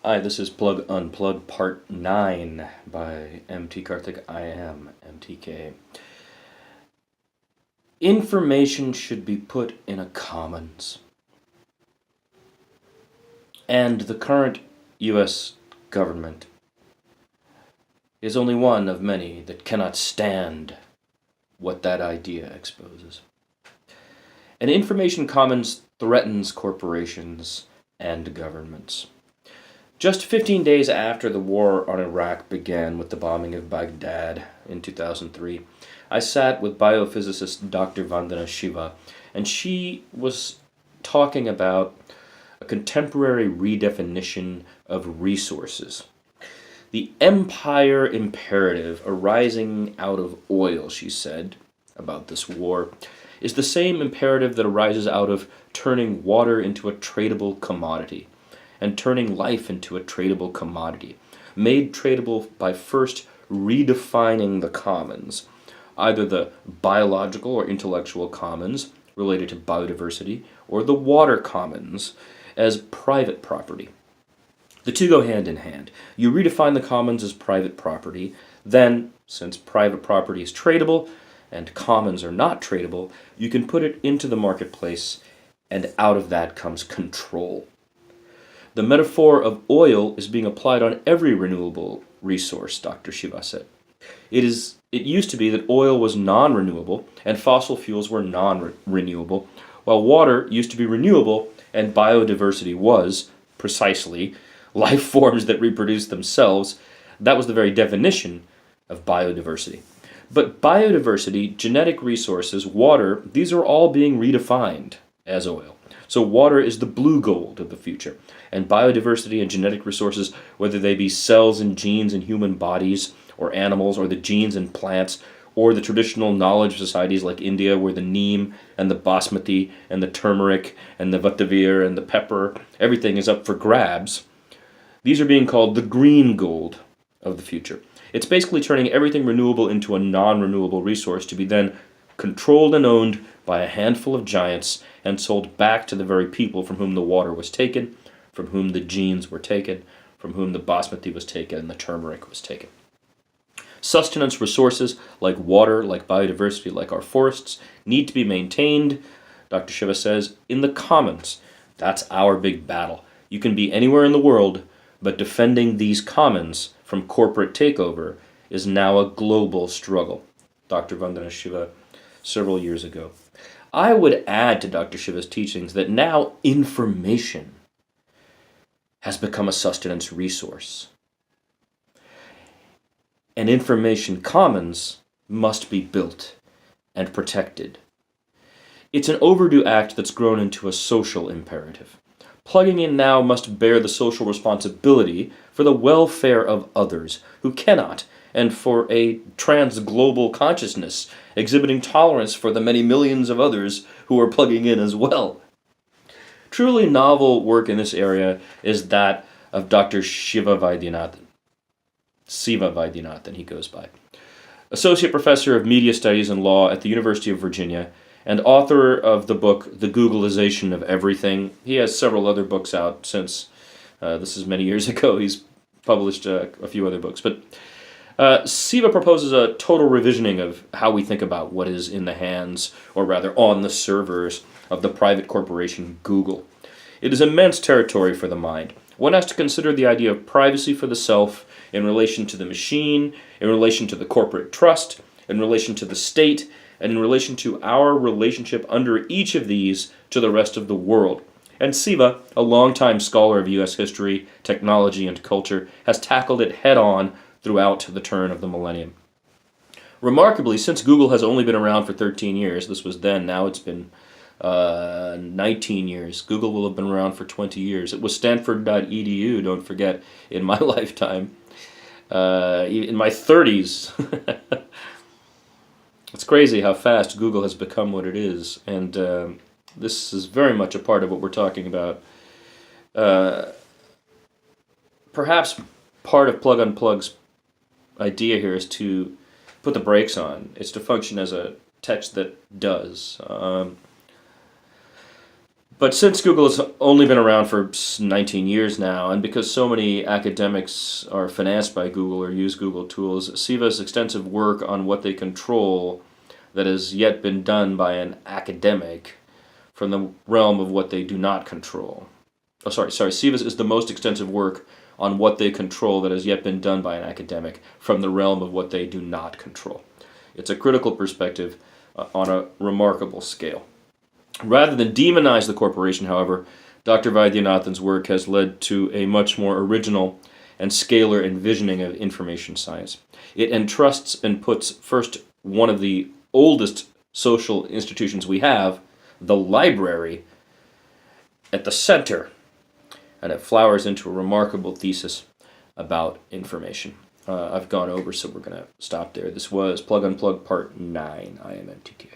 Hi, this is Plug Unplug Part 9 by MT Karthik. I am MTK. Information should be put in a commons. And the current US government is only one of many that cannot stand what that idea exposes. An information commons threatens corporations and governments. Just 15 days after the war on Iraq began with the bombing of Baghdad in 2003, I sat with biophysicist Dr. Vandana Shiva, and she was talking about a contemporary redefinition of resources. The empire imperative arising out of oil, she said, about this war, is the same imperative that arises out of turning water into a tradable commodity, and turning life into a tradable commodity, made tradable by first redefining the commons, either the biological or intellectual commons related to biodiversity, or the water commons as private property. The two go hand in hand. You redefine the commons as private property, then, since private property is tradable and commons are not tradable, you can put it into the marketplace, and out of that comes control. The metaphor of oil is being applied on every renewable resource, Dr. Shiva said. It used to be that oil was non-renewable and fossil fuels were non-renewable, while water used to be renewable and biodiversity was, precisely, life forms that reproduce themselves. That was the very definition of biodiversity. But biodiversity, genetic resources, water, these are all being redefined as oil. So water is the blue gold of the future. And biodiversity and genetic resources, whether they be cells and genes in human bodies, or animals, or the genes in plants, or the traditional knowledge societies like India, where the neem and the basmati and the turmeric and the vetiver and the pepper, everything is up for grabs. These are being called the green gold of the future. It's basically turning everything renewable into a non-renewable resource to be then controlled and owned by a handful of giants and sold back to the very people from whom the water was taken, from whom the genes were taken, from whom the basmati was taken and the turmeric was taken. Sustenance resources like water, like biodiversity, like our forests, need to be maintained, Dr. Shiva says, in the commons. That's our big battle. You can be anywhere in the world, but defending these commons from corporate takeover is now a global struggle. Dr. Vandana Shiva, several years ago. I would add to Dr. Shiva's teachings that now information has become a sustenance resource. And information commons must be built and protected. It's an overdue act that's grown into a social imperative. Plugging in now must bear the social responsibility for the welfare of others who cannot, and for a trans-global consciousness exhibiting tolerance for the many millions of others who are plugging in as well. Truly novel work in this area is that of Dr. Siva Vaidyanathan, he goes by. Associate Professor of Media Studies and Law at the University of Virginia, and author of the book, The Googleization of Everything. He has several other books out since, this is many years ago, he's published a few other books. But Siva proposes a total revisioning of how we think about what is in the hands, or rather on the servers, of the private corporation Google. It is immense territory for the mind. One has to consider the idea of privacy for the self in relation to the machine, in relation to the corporate trust, in relation to the state, and in relation to our relationship under each of these to the rest of the world. And Siva, a longtime scholar of U.S. history, technology, and culture, has tackled it head-on throughout the turn of the millennium. Remarkably, since Google has only been around for 13 years, this was then, now it's been 19 years. Google will have been around for 20 years. It was Stanford.edu, don't forget, in my lifetime. In my 30s. It's crazy how fast Google has become what it is, and this is very much a part of what we're talking about. Perhaps part of Plug Unplug's idea here is to put the brakes on. It's to function as a text that does. But since Google has only been around for 19 years now, and because so many academics are financed by Google or use Google tools, SIVA's extensive work on what they control that has yet been done by an academic from the realm of what they do not control. SIVA's is the most extensive work on what they control that has yet been done by an academic from the realm of what they do not control. It's a critical perspective on a remarkable scale. Rather than demonize the corporation, however, Dr. Vaidyanathan's work has led to a much more original and scalar envisioning of information science. It entrusts and puts first one of the oldest social institutions we have, the library, at the center, and it flowers into a remarkable thesis about information. I've gone over, so we're going to stop there. This was Plug Unplug Part 9. I am MTK.